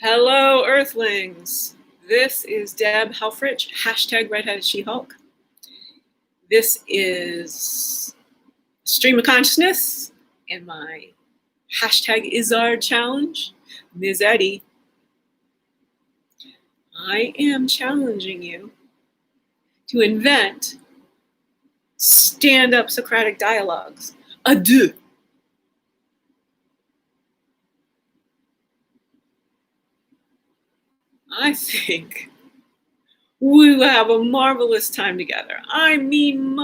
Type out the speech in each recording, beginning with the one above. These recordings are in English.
Hello, Earthlings. This is Deb Helfrich, hashtag Redheaded She-Hulk. This is Stream of Consciousness and my hashtag Izzard challenge, Ms. Eddie. I am challenging you to invent stand-up Socratic dialogues. Adieu. I think we will have a marvelous time together. I mean,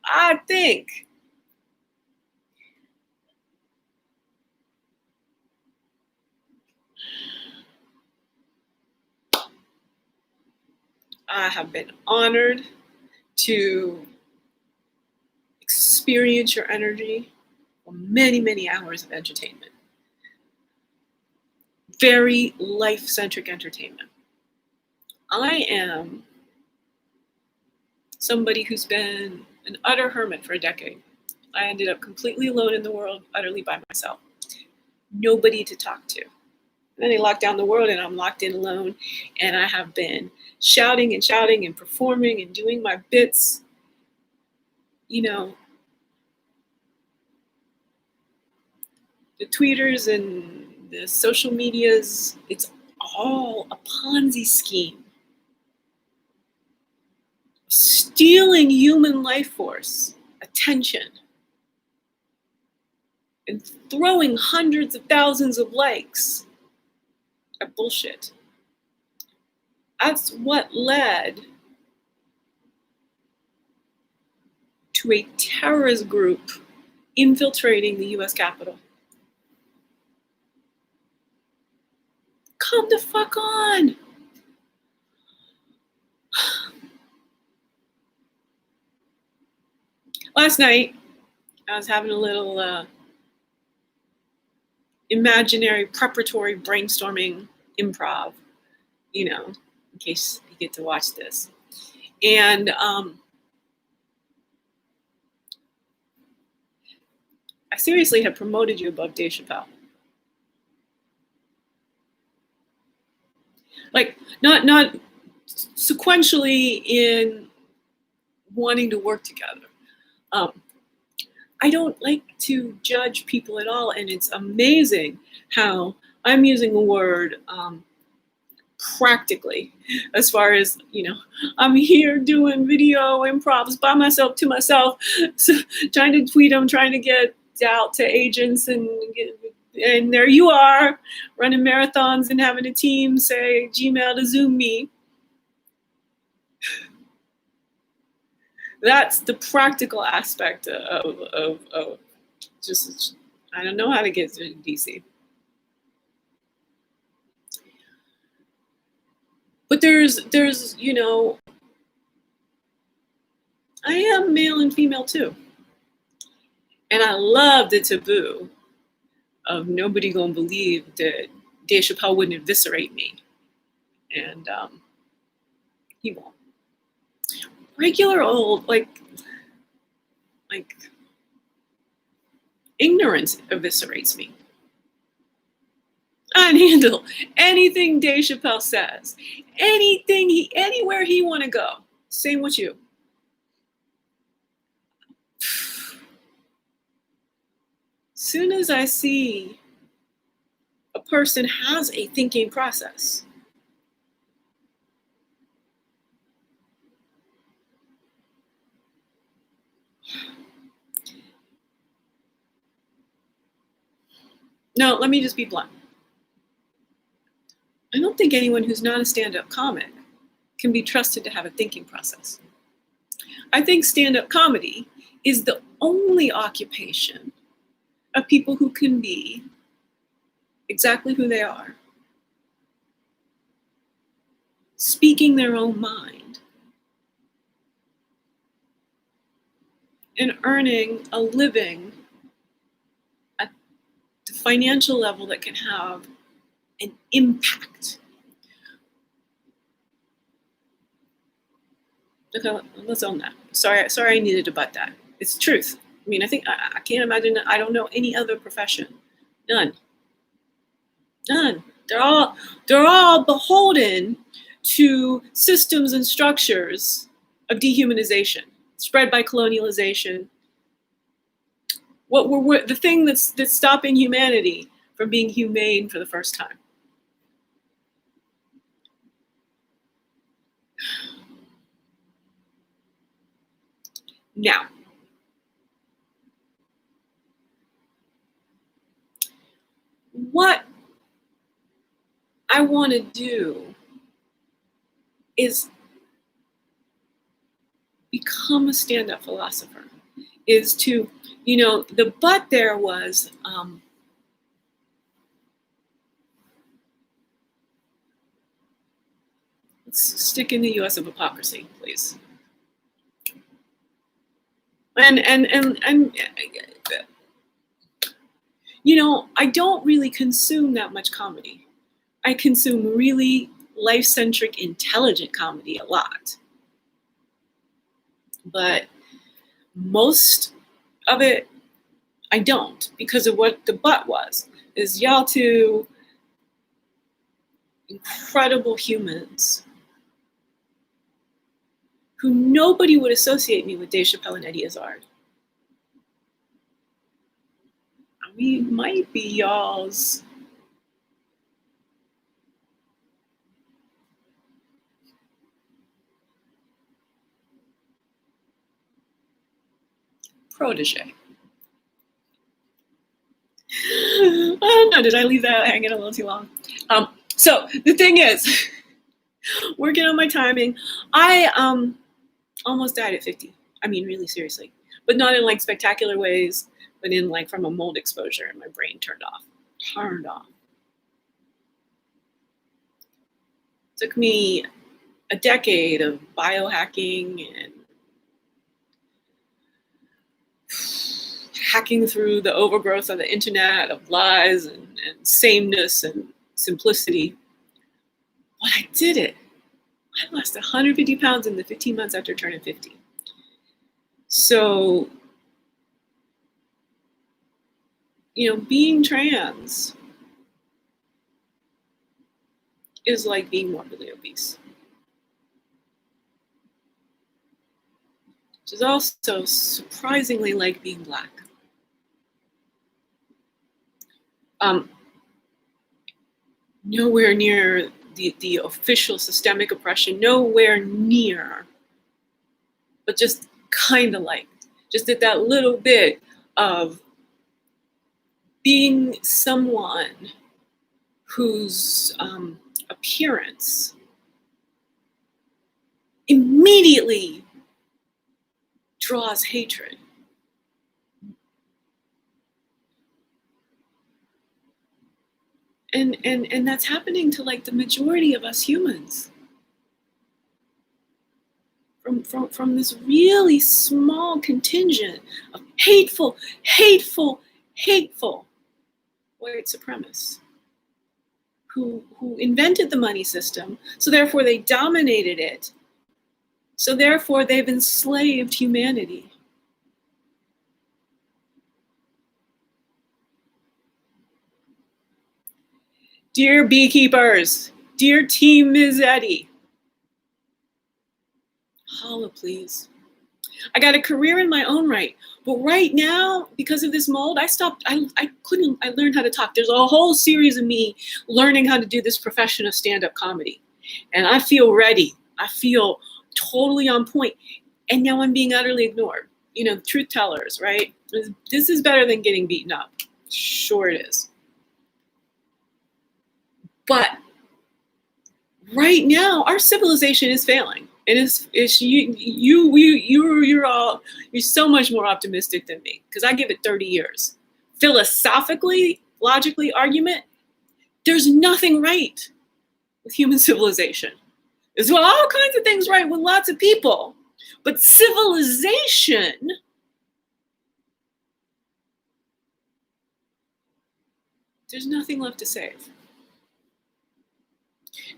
I think. I have been honored to experience your energy for many, many hours of entertainment. Very life-centric entertainment. I am somebody who's been an utter hermit for a decade. I ended up completely alone in the world, utterly by myself. Nobody to talk to. And then they locked down the world and I'm locked in alone. And I have been shouting and performing and doing my bits. You know, the tweeters and the social medias, it's all a Ponzi scheme. Stealing human life force, attention, and throwing hundreds of thousands of likes at bullshit. That's what led to a terrorist group infiltrating the US Capitol. Come the fuck on. Last night, I was having a little imaginary preparatory brainstorming improv, you know, in case you get to watch this. And I seriously have promoted you above Dave Chappelle. Like, not sequentially in wanting to work together. I don't like to judge people at all, and it's amazing how I'm using the word practically, as far as, you know, I'm here doing video improvs by myself to myself, so trying to tweet them, trying to get out to agents, and there you are, running marathons and having a team say Gmail to Zoom me. That's the practical aspect of just, I don't know how to get to DC. But there's, you know, I am male and female too. And I love the taboo of nobody gonna believe that Dave Chappelle wouldn't eviscerate me. And he won't. Regular old, like ignorance eviscerates me. I can handle anything Dave Chappelle says. Anywhere he want to go. Same with you. Soon as I see a person has a thinking process, no, let me just be blunt. I don't think anyone who's not a stand-up comic can be trusted to have a thinking process. I think stand-up comedy is the only occupation of people who can be exactly who they are, speaking their own mind, and earning a living at the financial level that can have an impact. Okay, let's own that. Sorry I needed to butt that. It's the truth. I mean, I think I can't imagine, I don't know any other profession. None. They're all they're all beholden to systems and structures of dehumanization, spread by colonialization. The thing that's stopping humanity from being humane for the first time. Now, what I want to do is become a stand-up philosopher, is to, the but there was, let's stick in the US of hypocrisy, please. And I don't really consume that much comedy. I consume really life-centric, intelligent comedy a lot. But most of it, I don't, because of what the but was, is y'all two incredible humans who nobody would associate me with Dave Chappelle and Eddie Izzard. We might be y'all's protege. I don't know, did I leave that hanging a little too long? So the thing is, working on my timing, I almost died at 50. I mean, really seriously, but not in like spectacular ways, but in like from a mold exposure and my brain turned off. Took me a decade of biohacking and hacking through the overgrowth of the internet of lies and sameness and simplicity. But I did it. I lost 150 pounds in the 15 months after turning 50. So, being trans is like being morbidly obese. Which is also surprisingly like being Black. Nowhere near the official systemic oppression, nowhere near, but just kind of like, just at that little bit of being someone whose appearance immediately draws hatred. And that's happening to like the majority of us humans. From this really small contingent of hateful white supremacists who invented the money system, so therefore they dominated it, so therefore they've enslaved humanity. Dear beekeepers, dear Team Ms. Eddie, holla please. I got a career in my own right, but right now, because of this mold, I learned how to talk. There's a whole series of me learning how to do this profession of stand-up comedy. And I feel ready. I feel totally on point. And now I'm being utterly ignored. Truth tellers, right? This is better than getting beaten up. Sure it is. But right now, our civilization is failing. You're so much more optimistic than me, because I give it 30 years. Philosophically, logically, argument, there's nothing right with human civilization. There's all kinds of things right with lots of people, but civilization, there's nothing left to save.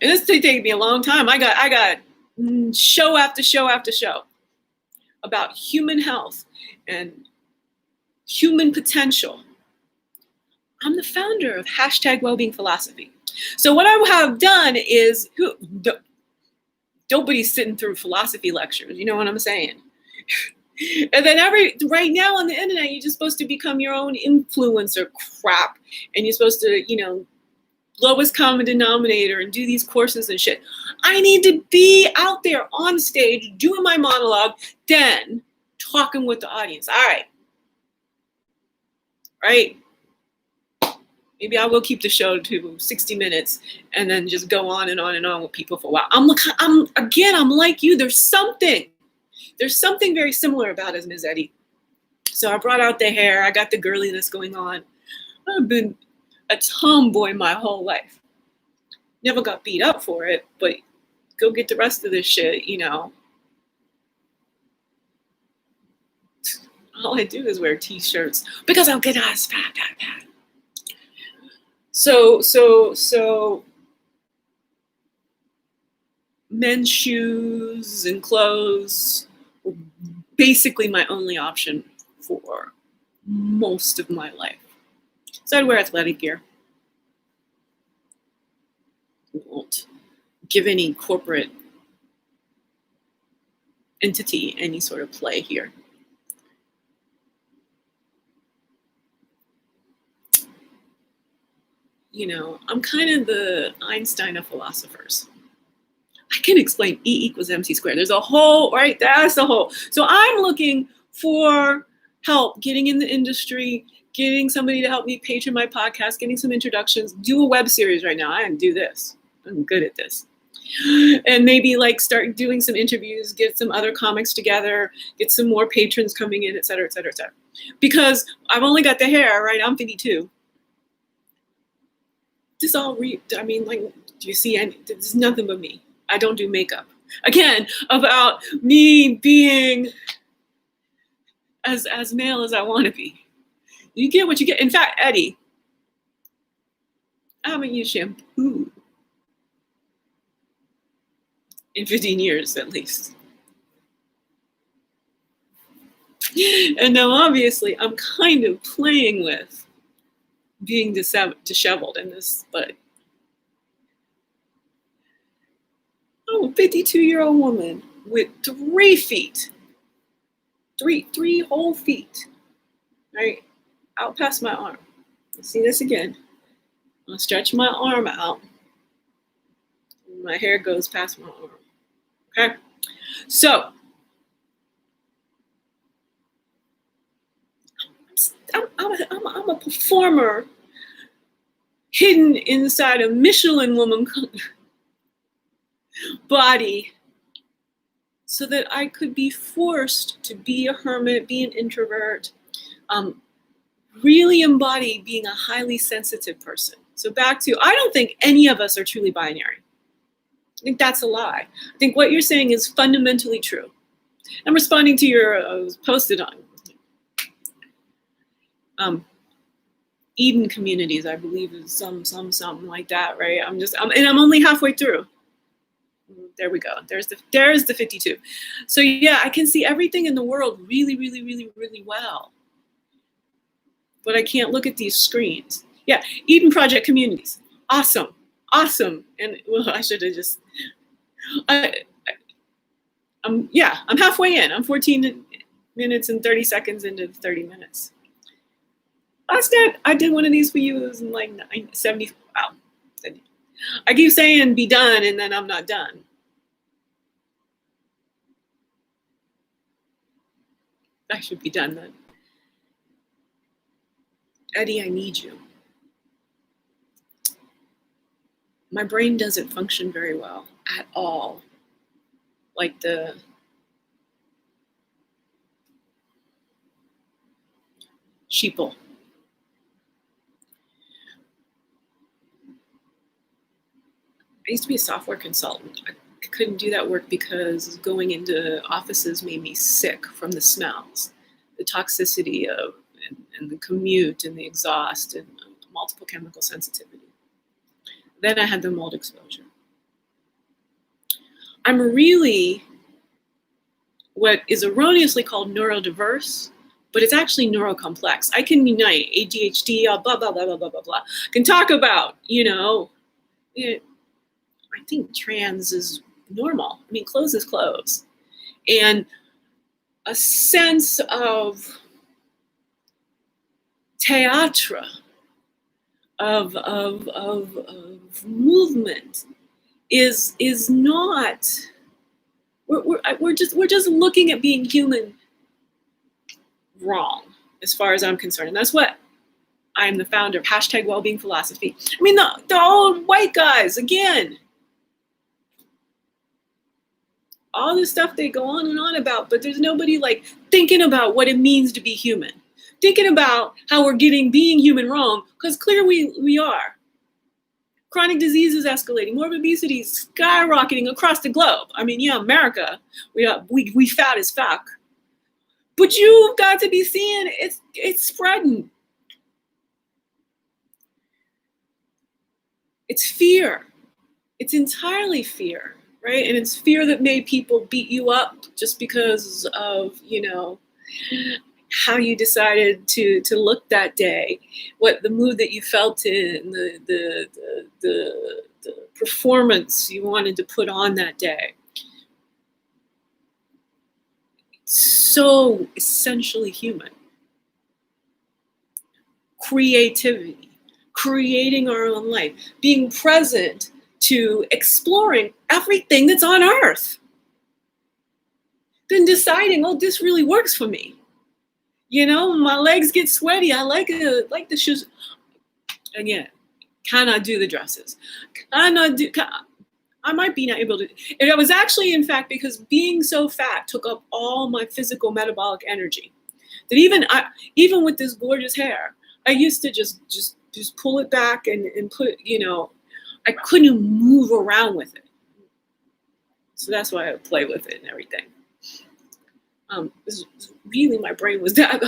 And this thing take me a long time. I got show after show after show about human health and human potential. I'm the founder of #Wellbeing Philosophy. So what I have done is, nobody's sitting through philosophy lectures. You know what I'm saying? And then right now on the internet, you're just supposed to become your own influencer crap. And you're supposed to, lowest common denominator and do these courses and shit. I need to be out there on stage doing my monologue, then talking with the audience. All right. Right. Maybe I will keep the show to 60 minutes and then just go on and on and on with people for a while. I'm like you. There's something very similar about us, Ms. Eddie. So I brought out the hair. I got the girliness going on. I've been a tomboy my whole life. Never got beat up for it, but go get the rest of this shit, All I do is wear t-shirts because I'm good ass fat. So men's shoes and clothes were basically my only option for most of my life. So I'd wear athletic gear. I won't give any corporate entity any sort of play here. I'm kind of the Einstein of philosophers. I can explain E = mc squared. There's a whole, right? That's the whole. So I'm looking for help getting in the industry, getting somebody to help me patron my podcast, getting some introductions, do a web series right now. I can do this. I'm good at this. And maybe start doing some interviews, get some other comics together, get some more patrons coming in, et cetera, et cetera, et cetera. Because I've only got the hair, right? I'm 52. This all do you see this is nothing but me. I don't do makeup. Again, about me being as male as I want to be. You get what you get. In fact, Eddie, I haven't used shampoo in 15 years at least. And now obviously I'm kind of playing with being disheveled in this, but I'm a 52-year-old woman with 3 feet, three whole feet, right, out past my arm. Let's see this again. I'll stretch my arm out. My hair goes past my arm. Okay, so I'm a performer hidden inside a Michelin woman body so that I could be forced to be a hermit, be an introvert, really embody being a highly sensitive person. So back to, I don't think any of us are truly binary. I think that's a lie. I think what you're saying is fundamentally true. I'm responding to your posted on Eden communities, I believe is something like that, right? I'm only halfway through. There we go. There's the 52. So yeah, I can see everything in the world really, really, really, really well. But I can't look at these screens. Yeah, Eden Project communities. Awesome. And well, I should have just, I'm halfway in. I'm 14 minutes and 30 seconds into 30 minutes. Last night, I did one of these for you. It was in 70. Wow. I keep saying be done, and then I'm not done. I should be done then. Eddie, I need you. My brain doesn't function very well at all. Like the sheeple. I used to be a software consultant. I couldn't do that work because going into offices made me sick from the smells, the toxicity of, and the commute and the exhaust and multiple chemical sensitivity. Then I had the mold exposure. I'm really what is erroneously called neurodiverse, but it's actually neurocomplex. I can unite ADHD, blah, blah, blah, blah, blah, blah, blah. I can talk about, I think trans is normal. I mean, clothes is clothes. And a sense of theatre, of movement is not, we're just looking at being human wrong, as far as I'm concerned. And that's what I'm the founder of #wellbeing philosophy. I mean, the old white guys, again, all this stuff they go on and on about, but there's nobody like thinking about what it means to be human, thinking about how we're getting being human wrong, because clearly we are. Chronic diseases escalating, morbid obesity skyrocketing across the globe. I mean, yeah, America, we fat as fuck, but you've got to be seeing it's spreading. It's fear. It's entirely fear, right? And it's fear that made people beat you up just because of, how you decided to look that day, what the mood that you felt in, the performance you wanted to put on that day. So essentially human. Creativity, creating our own life, being present to exploring everything that's on Earth. Then deciding, oh, this really works for me. My legs get sweaty. I like the shoes. Again, cannot do the dresses. I might be not able to. And it was actually, in fact, because being so fat took up all my physical metabolic energy. That even with this gorgeous hair, I used to just pull it back and put, I couldn't move around with it. So that's why I play with it and everything. Really, my brain was that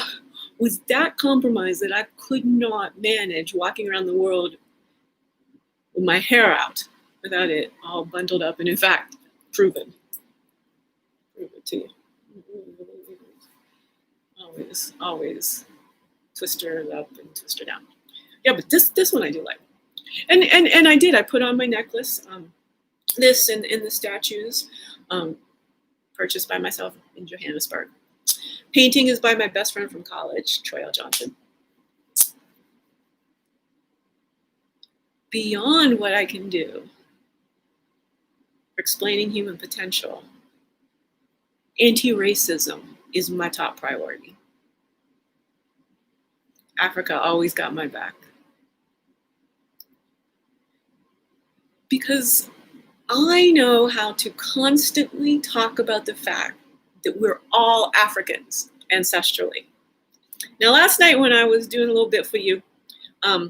compromised that I could not manage walking around the world with my hair out without it all bundled up, and in fact, proven to you. Always twist her up and twist her down. Yeah, but this one I do like, and I put on my necklace, this and the statues, purchased by myself in Johannesburg. Painting is by my best friend from college, Troy L. Johnson. Beyond what I can do for explaining human potential, anti-racism is my top priority. Africa always got my back. Because I know how to constantly talk about the fact that we're all Africans ancestrally. Now, last night when I was doing a little bit for you, I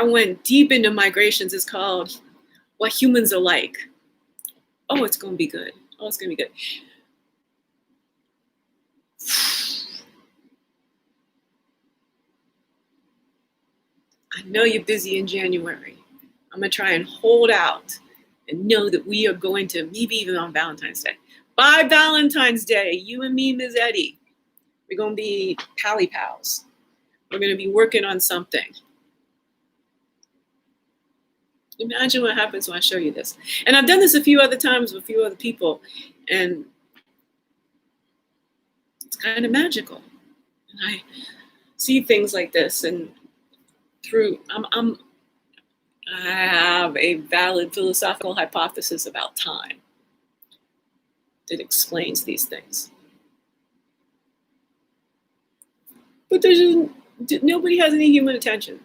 went deep into migrations. It's called What Humans Are Like. Oh, it's going to be good. Oh, it's going to be good. I know you're busy in January. I'm going to try and hold out and know that we are going to, maybe even on Valentine's Day. By Valentine's Day, you and me, Ms. Eddie, we're going to be pally pals. We're going to be working on something. Imagine what happens when I show you this. And I've done this a few other times with a few other people, and it's kind of magical. And I see things like this, and I have a valid philosophical hypothesis about time that explains these things. But nobody has any human attention.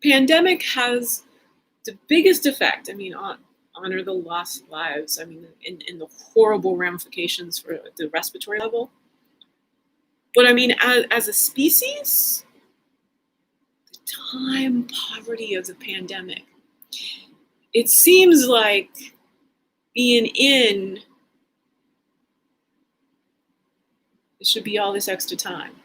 Pandemic has the biggest effect. I mean, honor the lost lives. I mean, in the horrible ramifications for the respiratory level. But I mean, as a species, the time poverty of the pandemic, it seems like being in, it should be all this extra time.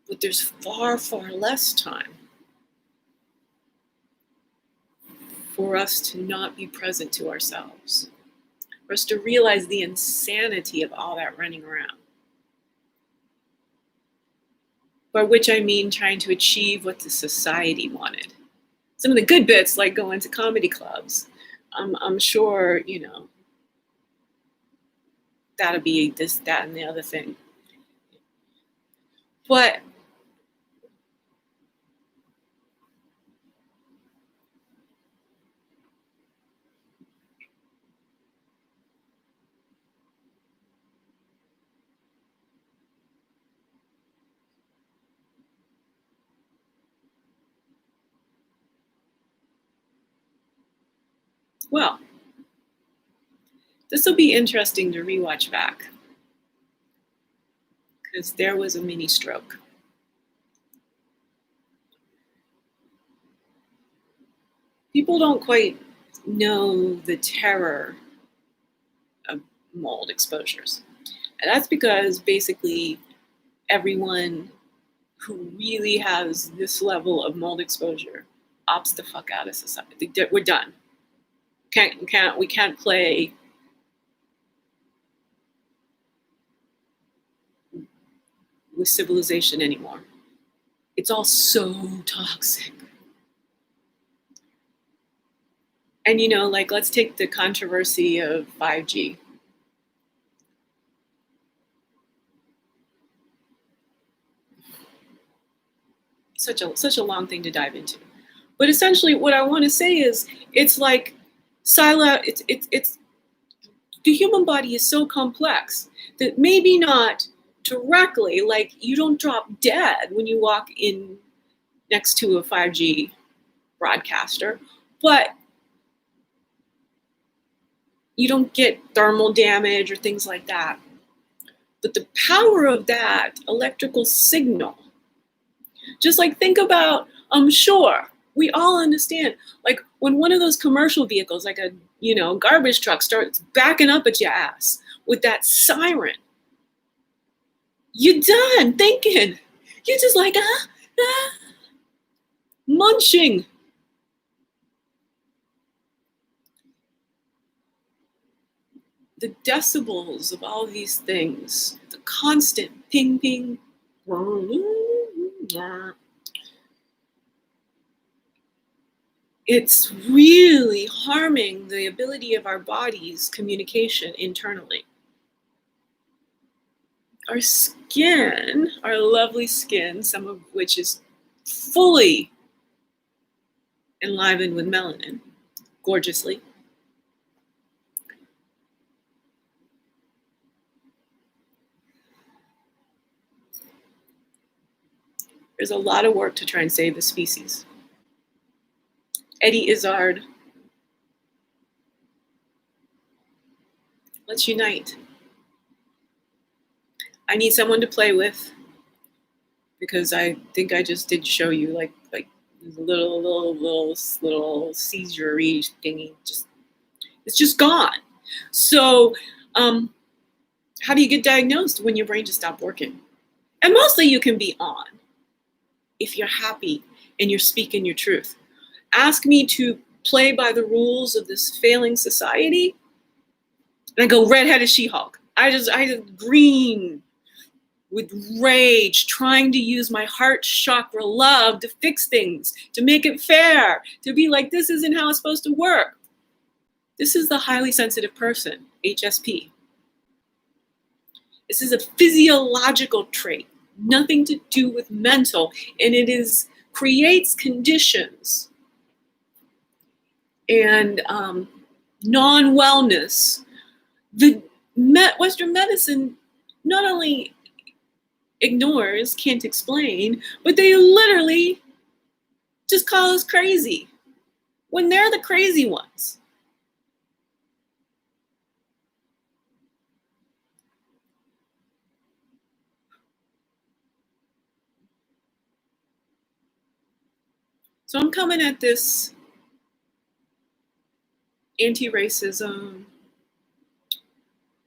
But there's far, far less time for us to not be present to ourselves, for us to realize the insanity of all that running around. by which I mean trying to achieve what the society wanted. Some of the good bits, like going to comedy clubs, I'm sure, that'll be this, that, and the other thing. But well, this will be interesting to rewatch back, because there was a mini stroke. People don't quite know the terror of mold exposures. And that's because basically everyone who really has this level of mold exposure opts the fuck out of society. We're done. We can't play with civilization anymore. It's all so toxic. And let's take the controversy of 5G. Such a long thing to dive into. But essentially what I want to say is it's like it's the human body is so complex that maybe not directly, like you don't drop dead when you walk in next to a 5G broadcaster, but you don't get thermal damage or things like that. But the power of that electrical signal, just like think about, I'm sure we all understand, like when one of those commercial vehicles, like a garbage truck, starts backing up at your ass with that siren, you're done thinking. You're just like, munching. The decibels of all these things, the constant ping, ping, it's really harming the ability of our body's communication internally. Our skin, our lovely skin, some of which is fully enlivened with melanin, gorgeously. There's a lot of work to try and save the species. Eddie Izzard, let's unite. I need someone to play with, because I think I just did show you like little seizure-y thingy. It's just gone. So how do you get diagnosed when your brain just stopped working? And mostly you can be on if you're happy and you're speaking your truth. Ask me to play by the rules of this failing society, and I go redheaded She-Hulk. I just green with rage, trying to use my heart chakra love to fix things, to make it fair, to be like, this isn't how it's supposed to work. This is the highly sensitive person, HSP. This is a physiological trait, nothing to do with mental, and it creates conditions and non-wellness. The Western medicine not only ignores, can't explain, but they literally just call us crazy when they're the crazy ones. So I'm coming at this anti-racism,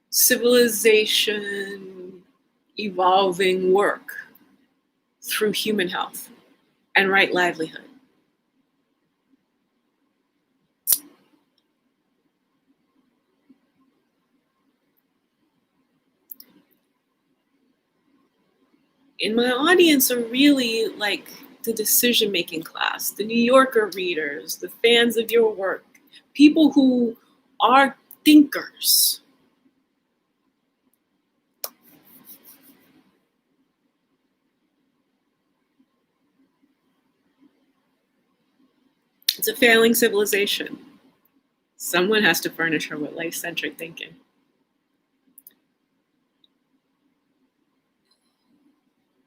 civilization, evolving work through human health and right livelihood. And my audience are really like the decision-making class, the New Yorker readers, the fans of your work, people who are thinkers. It's a failing civilization. Someone has to furnish her with life-centric thinking.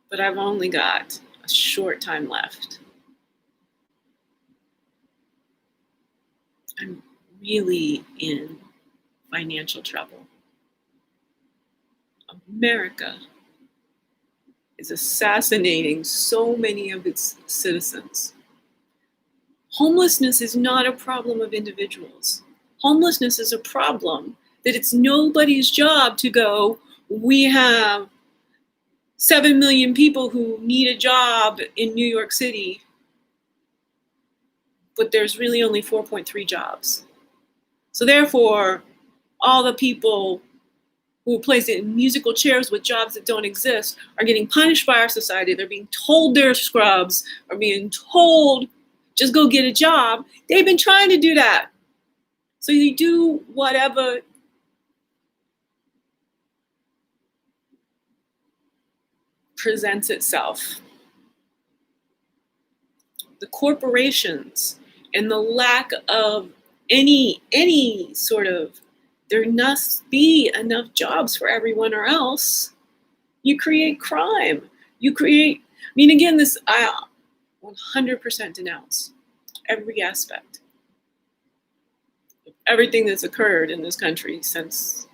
But I've only got a short time left. I'm really in financial trouble. America is assassinating so many of its citizens. Homelessness is not a problem of individuals. Homelessness is a problem that it's nobody's job to go, we have 7 million people who need a job in New York City, but there's really only 4.3 jobs. So therefore, all the people who are placed in musical chairs with jobs that don't exist are getting punished by our society. They're being told they're scrubs, or being told, just go get a job. They've been trying to do that. So you do whatever presents itself. The corporations and the lack of any sort of, there must be enough jobs for everyone or else you create crime. You create, I mean, again, this, I 100% denounce every aspect of everything that's occurred in this country since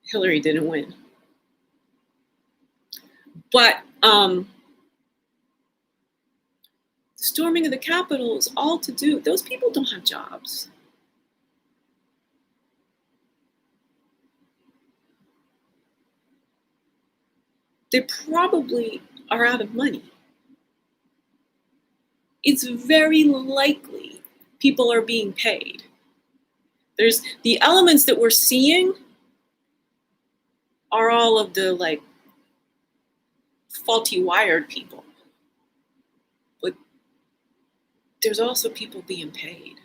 Hillary didn't win. But storming of the Capitol is all to do, those people don't have jobs. They probably are out of money. It's very likely people are being paid. There's the elements that we're seeing are all of the like faulty wired people. But there's also people being paid.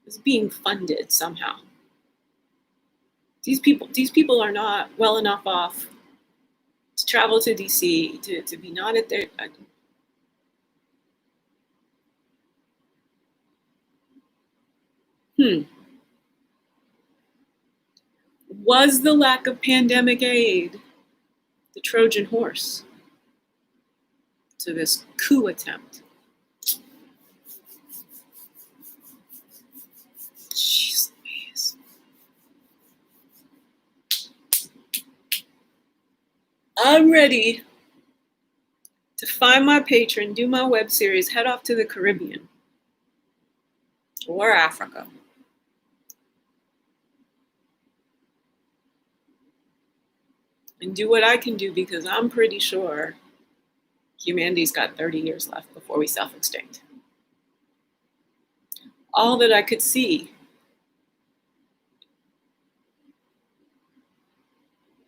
It's being funded somehow. These people are not well enough off to travel to DC, to be not at their Was the lack of pandemic aid the Trojan horse to this coup attempt? Jeez Louise. I'm ready to find my patron, do my web series, head off to the Caribbean or Africa. And do what I can do, because I'm pretty sure humanity's got 30 years left before we self-extinct. All that I could see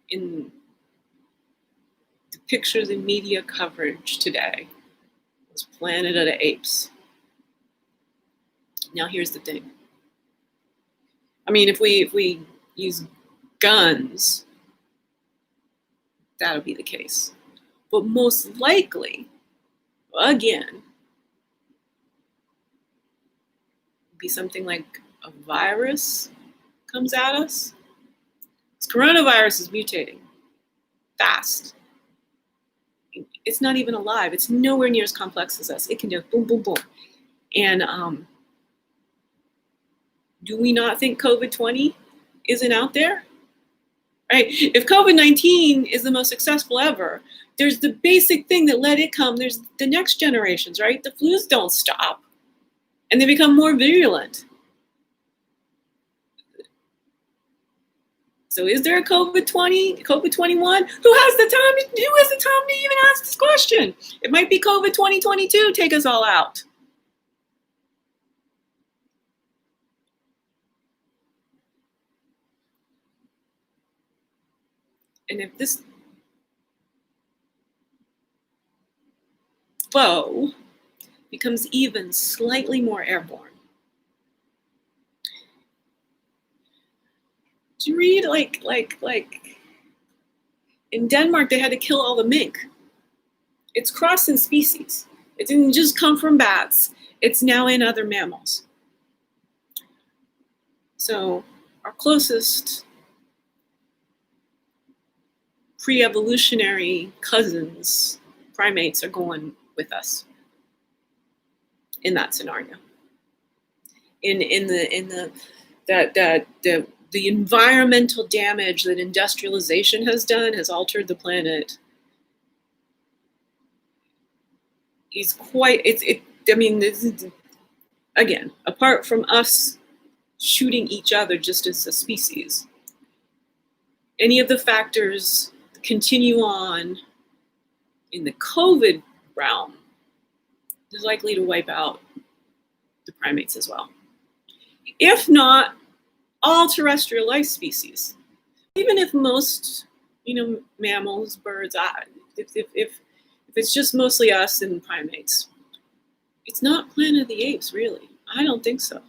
in the pictures and media coverage today was Planet of the Apes. Now here's the thing. I mean, if we use guns, that'll be the case. But most likely, again, be something like a virus comes at us. This coronavirus is mutating fast. It's not even alive. It's nowhere near as complex as us. It can do boom, boom, boom. And do we not think COVID-20 isn't out there? Right? If COVID-19 is the most successful ever, there's the basic thing that let it come. There's the next generations, right? The flus don't stop, and they become more virulent. So is there a COVID-20, COVID-21? Who has the time to even ask this question? It might be COVID 2022 take us all out. And if this foe becomes even slightly more airborne. Do you read like in Denmark they had to kill all the mink? It's crossing species. It didn't just come from bats. It's now in other mammals. So our closest pre-evolutionary cousins, primates, are going with us in that scenario. The environmental damage that industrialization has done has altered the planet. Again, apart from us shooting each other just as a species, any of the factors that continue on in the COVID realm is likely to wipe out the primates as well. If not all terrestrial life species, even if most, mammals, birds, if it's just mostly us and primates, it's not Planet of the Apes, really. I don't think so.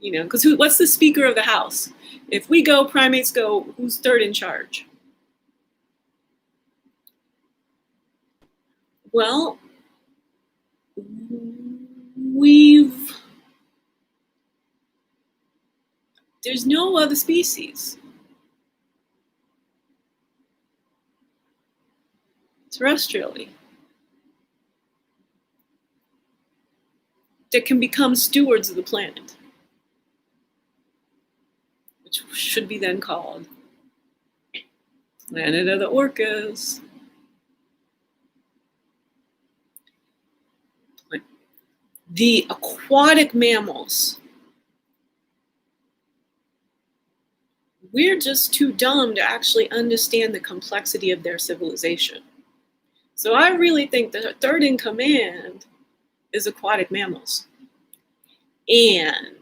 Because what's the Speaker of the House? If we go, primates go, who's third in charge? Well, there's no other species terrestrially that can become stewards of the planet, which should be then called Planet of the Orcas. The aquatic mammals, we're just too dumb to actually understand the complexity of their civilization. So I really think that third in command is aquatic mammals. And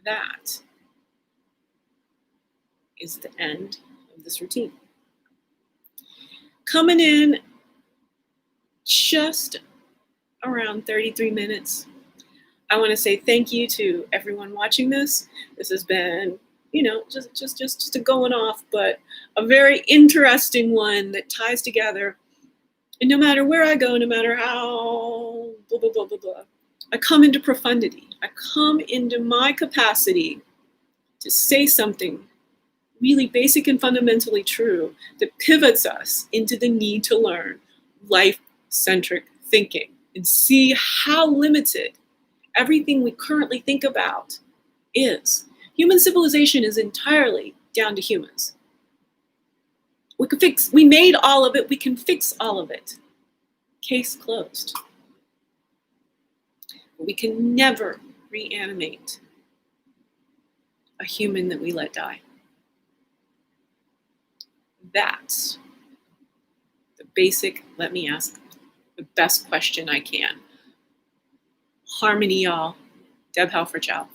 that is the end of this routine. Coming in just around 33 minutes. I want to say thank you to everyone watching this. This has been, just a going off, but a very interesting one that ties together. And no matter where I go, no matter how blah, blah, blah, blah, blah, I come into profundity. I come into my capacity to say something really basic and fundamentally true that pivots us into the need to learn life-centric thinking and see how limited everything we currently think about is. Human civilization is entirely down to humans. We made all of it, we can fix all of it. Case closed. But we can never reanimate a human that we let die. That's the basic, let me ask the best question I can. Harmony, y'all. Deb Helfer, ciao.